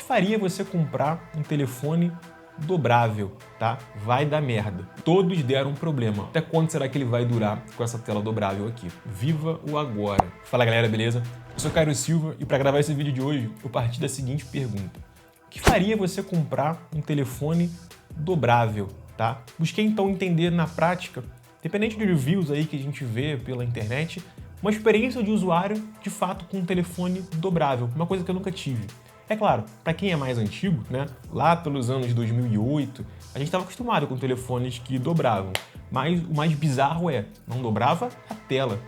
faria você comprar um telefone dobrável, tá? Vai dar merda. Todos deram problema. Até quando será que ele vai durar com essa tela dobrável aqui? Viva o agora! Fala galera, beleza? Eu sou Cairo Silva e para gravar esse vídeo de hoje eu parti da seguinte pergunta: o que faria você comprar um telefone dobrável, tá? Busquei então entender na prática, dependente de reviews aí que a gente vê pela internet, uma experiência de usuário de fato com um telefone dobrável, uma coisa que eu nunca tive. É claro, para quem é mais antigo, né, lá pelos anos 2008, a gente estava acostumado com telefones que dobravam, mas o mais bizarro não dobrava a tela.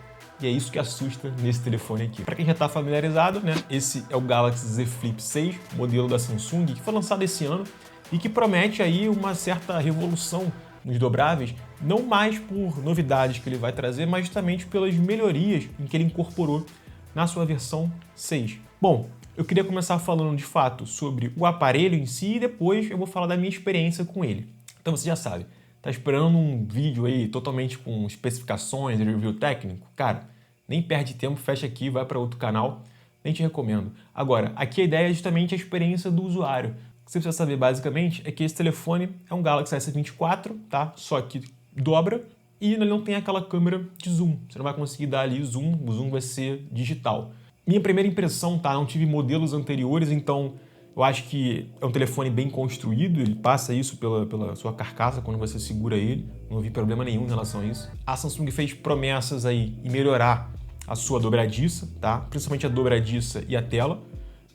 E é isso que assusta nesse telefone aqui. Para quem já está familiarizado, né, esse é o Galaxy Z Flip 6, modelo da Samsung, que foi lançado esse ano e que promete aí uma certa revolução nos dobráveis, não mais por novidades que ele vai trazer, mas justamente pelas melhorias em que ele incorporou na sua versão 6. Bom, eu queria começar falando de fato sobre o aparelho em si e depois eu vou falar da minha experiência com ele. Então você já sabe, tá esperando um vídeo aí totalmente com especificações e review técnico? Cara, nem perde tempo, fecha aqui e vai para outro canal, nem te recomendo. Agora, aqui a ideia é justamente a experiência do usuário. O que você precisa saber basicamente é que esse telefone é um Galaxy S24, tá? Só que dobra e ele não tem aquela câmera de zoom. Você não vai conseguir dar ali zoom, o zoom vai ser digital. Minha primeira impressão, tá? Não tive modelos anteriores, então eu acho que é um telefone bem construído, ele passa isso pela sua carcaça quando você segura ele, não vi problema nenhum em relação a isso. A Samsung fez promessas aí em melhorar a sua dobradiça, tá? Principalmente a dobradiça e a tela.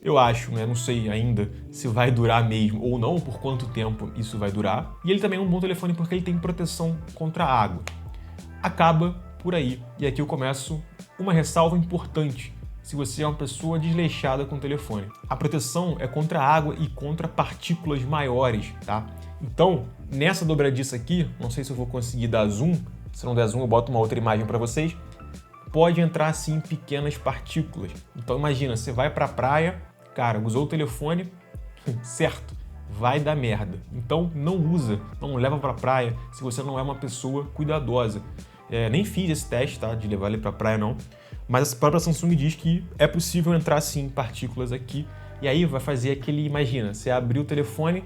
Eu acho, né? Não sei ainda se vai durar mesmo ou não, por quanto tempo isso vai durar. E ele também é um bom telefone porque ele tem proteção contra a água. Acaba por aí. E aqui eu começo uma ressalva importante se você é uma pessoa desleixada com o telefone. A proteção é contra a água e contra partículas maiores, tá? Então, nessa dobradiça aqui, não sei se eu vou conseguir dar zoom, se não der zoom eu boto uma outra imagem para vocês, pode entrar assim pequenas partículas. Então imagina, você vai pra praia, cara, usou o telefone, certo, vai dar merda. Então não usa, não leva pra praia se você não é uma pessoa cuidadosa. Nem fiz esse teste, tá, de levar ele pra praia não, mas a própria Samsung diz que é possível entrar sim partículas aqui, e aí vai fazer aquele, imagina, você abriu o telefone,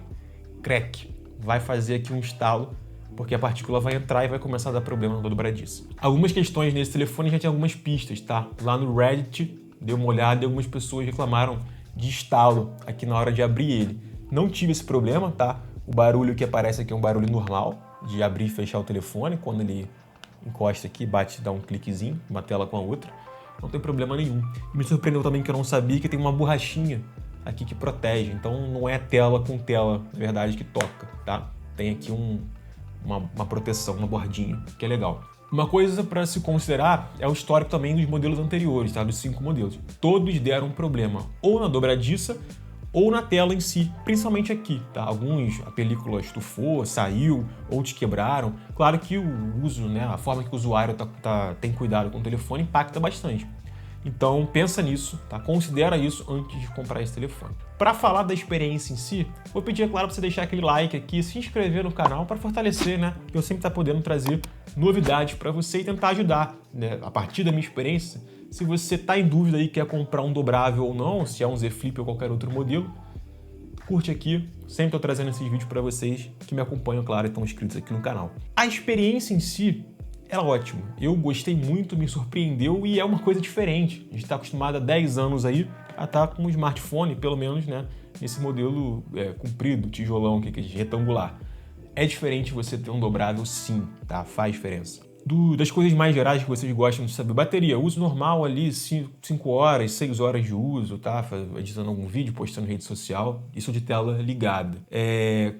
crack, vai fazer aqui um estalo, porque a partícula vai entrar e vai começar a dar problema na dobradiça. Algumas questões nesse telefone já tem algumas pistas, tá? Lá no Reddit, dei uma olhada e algumas pessoas reclamaram de estalo aqui na hora de abrir ele. Não tive esse problema, tá? O barulho que aparece aqui é um barulho normal de abrir e fechar o telefone, quando ele encosta aqui, bate, dá um cliquezinho, uma tela com a outra. Não tem problema nenhum. E me surpreendeu também que eu não sabia que tem uma borrachinha aqui que protege. Então não é tela com tela, na verdade, que toca, tá? Tem aqui uma proteção, uma bordinha, que é legal. Uma coisa para se considerar é o histórico também dos modelos anteriores, tá? Dos 5 modelos. Todos deram problema, ou na dobradiça, ou na tela em si, principalmente aqui, tá? Alguns a película estufou, saiu, ou te quebraram. Claro que o uso, né, a forma que o usuário tem cuidado com o telefone impacta bastante. Então pensa nisso, tá? Considera isso antes de comprar esse telefone. Para falar da experiência em si, vou pedir, é claro, para você deixar aquele like aqui, se inscrever no canal para fortalecer, né? Eu sempre estar podendo trazer novidades para você e tentar ajudar, né? A partir da minha experiência, se você está em dúvida e quer comprar um dobrável ou não, se é um Z Flip ou qualquer outro modelo, curte aqui, sempre estou trazendo esses vídeos para vocês que me acompanham, claro, e estão inscritos aqui no canal. A experiência em si era ótimo, eu gostei muito, me surpreendeu e é uma coisa diferente. A gente está acostumado há 10 anos aí a estar com um smartphone, pelo menos, né, nesse modelo comprido, tijolão, que é retangular. É diferente você ter um dobrável sim, tá? Faz diferença. Das coisas mais gerais que vocês gostam de saber, bateria, uso normal ali, 5 horas, 6 horas de uso, tá? Editando algum vídeo, postando em rede social, isso de tela ligada.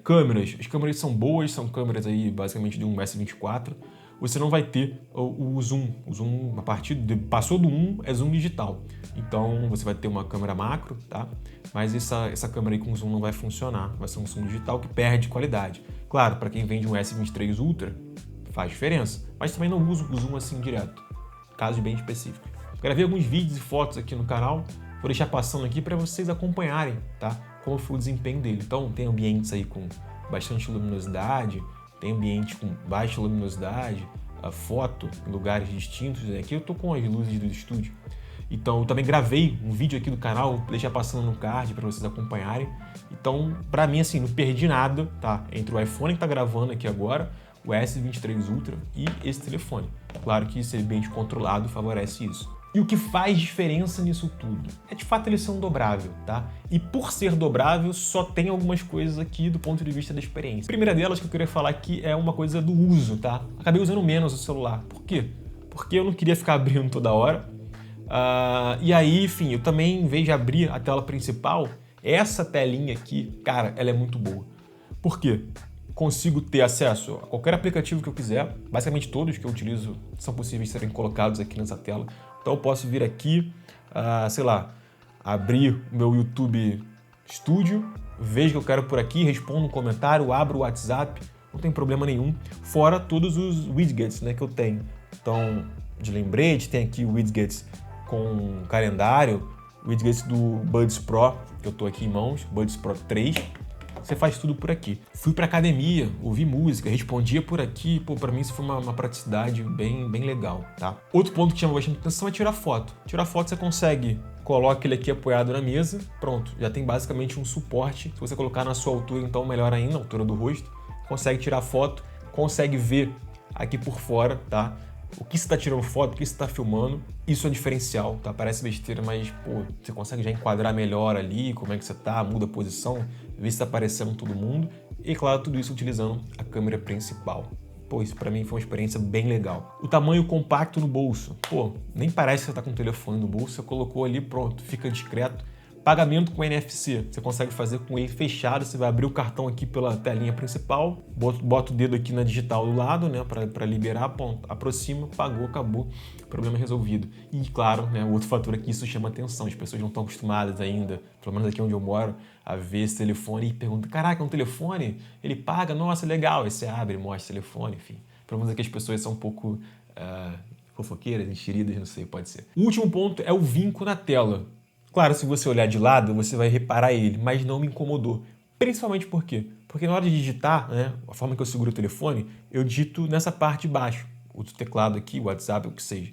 Câmeras, as câmeras são boas, são câmeras aí basicamente de um S24, você não vai ter o zoom. O zoom, a partir passou do 1, é zoom digital. Então, você vai ter uma câmera macro, tá? Mas essa câmera aí com zoom não vai funcionar. Vai ser um zoom digital que perde qualidade. Claro, para quem vende um S23 Ultra, faz diferença. Mas também não uso o zoom assim direto. Casos bem específicos. Gravei alguns vídeos e fotos aqui no canal. Vou deixar passando aqui para vocês acompanharem, tá? Como foi o desempenho dele. Então, tem ambientes aí com bastante luminosidade, tem ambiente com baixa luminosidade, a foto em lugares distintos. Aqui eu tô com as luzes do estúdio. Então eu também gravei um vídeo aqui do canal, vou deixar passando no card para vocês acompanharem. Então, para mim, assim, não perdi nada, tá? Entre o iPhone que tá gravando aqui agora, o S23 Ultra e esse telefone. Claro que ser bem controlado favorece isso. E o que faz diferença nisso tudo é, de fato, ele ser um dobrável, tá? E por ser dobrável, só tem algumas coisas aqui do ponto de vista da experiência. A primeira delas que eu queria falar aqui é uma coisa do uso, tá? Acabei usando menos o celular. Por quê? Porque eu não queria ficar abrindo toda hora. E aí, enfim, eu também, em vez de abrir a tela principal, essa telinha aqui, cara, ela é muito boa. Por quê? Consigo ter acesso a qualquer aplicativo que eu quiser. Basicamente todos que eu utilizo são possíveis de serem colocados aqui nessa tela. Então eu posso vir aqui, sei lá, abrir o meu YouTube Studio, vejo o que eu quero por aqui, respondo um comentário, abro o WhatsApp, não tem problema nenhum. Fora todos os widgets, né, que eu tenho. Então, de lembrete, tem aqui o widgets com calendário, widgets do Buds Pro, que eu tô aqui em mãos, Buds Pro 3. Você faz tudo por aqui. Fui pra academia, ouvi música, respondia por aqui. Pô, pra mim isso foi uma praticidade bem legal, tá? Outro ponto que chama bastante atenção é tirar foto. Tirar foto você consegue, coloca ele aqui apoiado na mesa, pronto. Já tem basicamente um suporte. Se você colocar na sua altura, então melhor ainda, a altura do rosto. Consegue tirar foto, consegue ver aqui por fora, tá? O que você está tirando foto, o que você está filmando, isso é diferencial, tá? Parece besteira, mas, pô, você consegue já enquadrar melhor ali, como é que você tá, muda a posição, vê se tá aparecendo todo mundo. E, claro, tudo isso utilizando a câmera principal. Pô, isso pra mim foi uma experiência bem legal. O tamanho compacto no bolso. Pô, nem parece que você tá com o telefone no bolso, você colocou ali, pronto, fica discreto. Pagamento com NFC, você consegue fazer com ele fechado, você vai abrir o cartão aqui pela telinha principal, bota o dedo aqui na digital do lado, né, para liberar, ponto, aproxima, pagou, acabou, problema resolvido. E claro, né, o outro fator aqui, isso chama atenção, as pessoas não estão acostumadas ainda, pelo menos aqui onde eu moro, a ver esse telefone e pergunta, caraca, é um telefone? Ele paga? Nossa, legal, aí você abre, mostra o telefone, enfim. Pelo menos aqui as pessoas são um pouco fofoqueiras, enxeridas, não sei, pode ser. O último ponto é o vinco na tela. Claro, se você olhar de lado, você vai reparar ele, mas não me incomodou. Principalmente por quê? Porque na hora de digitar, né, a forma que eu seguro o telefone, eu digito nessa parte de baixo, o teclado aqui, o WhatsApp, o que seja.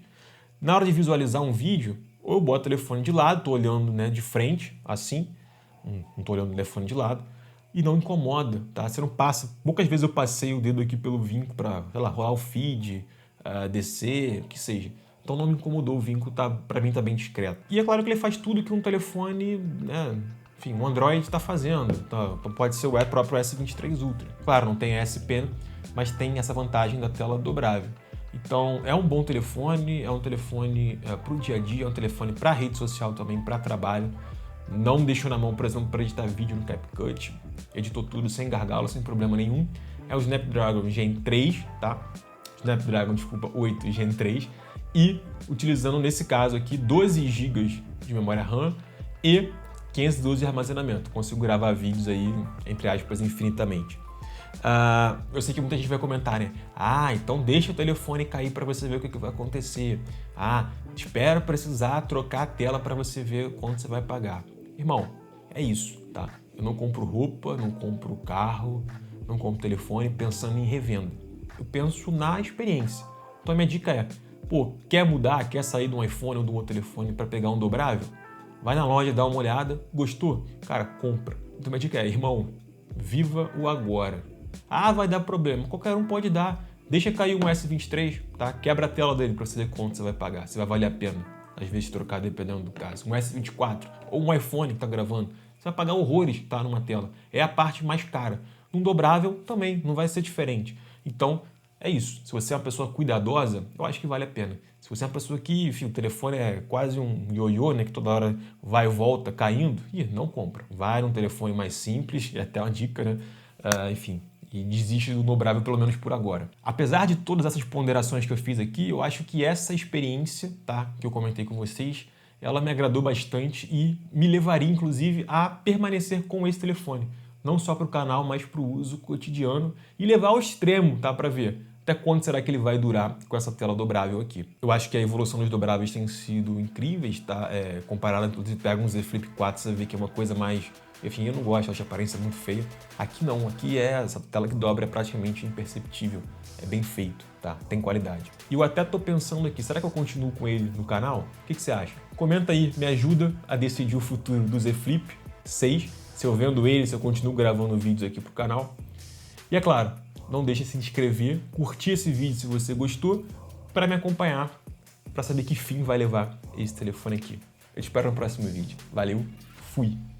Na hora de visualizar um vídeo, ou eu boto o telefone de lado, estou olhando, né, de frente, assim, não estou olhando o telefone de lado, e não incomoda, tá? Você não passa. Poucas vezes eu passei o dedo aqui pelo vinco para, sei lá, rolar o feed, descer, o que seja. Então não me incomodou, o vinco pra mim tá bem discreto. E é claro que ele faz tudo que um telefone, né, enfim, um Android está fazendo. Então, pode ser o próprio S23 Ultra. Claro, não tem S Pen, mas tem essa vantagem da tela dobrável. Então é um bom telefone, é um telefone pro dia a dia, é um telefone para rede social também, para trabalho. Não deixou na mão, por exemplo, para editar vídeo no CapCut. Editou tudo sem gargalo, sem problema nenhum. É o Snapdragon Gen 3, tá? Snapdragon, desculpa, 8 Gen 3. E utilizando, nesse caso aqui, 12 GB de memória RAM e 512 de armazenamento. Consigo gravar vídeos aí, entre aspas, infinitamente. Eu sei que muita gente vai comentar, né? Então deixa o telefone cair para você ver o que vai acontecer. Espera precisar trocar a tela para você ver quanto você vai pagar. Irmão, é isso, tá? Eu não compro roupa, não compro carro, não compro telefone pensando em revenda. Eu penso na experiência. Então a minha dica é, quer mudar, quer sair de um iPhone ou de um outro telefone para pegar um dobrável? Vai na loja, dá uma olhada, gostou? Cara, compra. Então minha dica é, irmão, viva o agora. Vai dar problema. Qualquer um pode dar. Deixa cair um S23, tá? Quebra a tela dele para você ver quanto você vai pagar. Se vai valer a pena, às vezes, trocar dependendo do caso. Um S24 ou um iPhone que tá gravando. Você vai pagar horrores, tá? Numa tela. É a parte mais cara. Um dobrável também, não vai ser diferente. Então, é isso. Se você é uma pessoa cuidadosa, eu acho que vale a pena. Se você é uma pessoa que, enfim, o telefone é quase um ioiô, né? Que toda hora vai e volta caindo, não compra. Vai num telefone mais simples, é até uma dica, né? Enfim, e desiste do dobrável pelo menos por agora. Apesar de todas essas ponderações que eu fiz aqui, eu acho que essa experiência, tá? Que eu comentei com vocês, ela me agradou bastante e me levaria, inclusive, a permanecer com esse telefone. Não só para o canal, mas para o uso cotidiano e levar ao extremo, tá? Para ver até quando será que ele vai durar com essa tela dobrável aqui. Eu acho que a evolução dos dobráveis tem sido incríveis, tá? Comparado, inclusive, pega um Z Flip 4, você vê que é uma coisa mais Enfim, eu não gosto, acho a aparência muito feia. Aqui não, aqui essa tela que dobra é praticamente imperceptível. É bem feito, tá? Tem qualidade. E eu até tô pensando aqui, será que eu continuo com ele no canal? O que você acha? Comenta aí, me ajuda a decidir o futuro do Z Flip 6. Se eu vendo ele, se eu continuo gravando vídeos aqui pro canal. E é claro, não deixe de se inscrever, curtir esse vídeo se você gostou, para me acompanhar, para saber que fim vai levar esse telefone aqui. Eu te espero no próximo vídeo. Valeu, fui!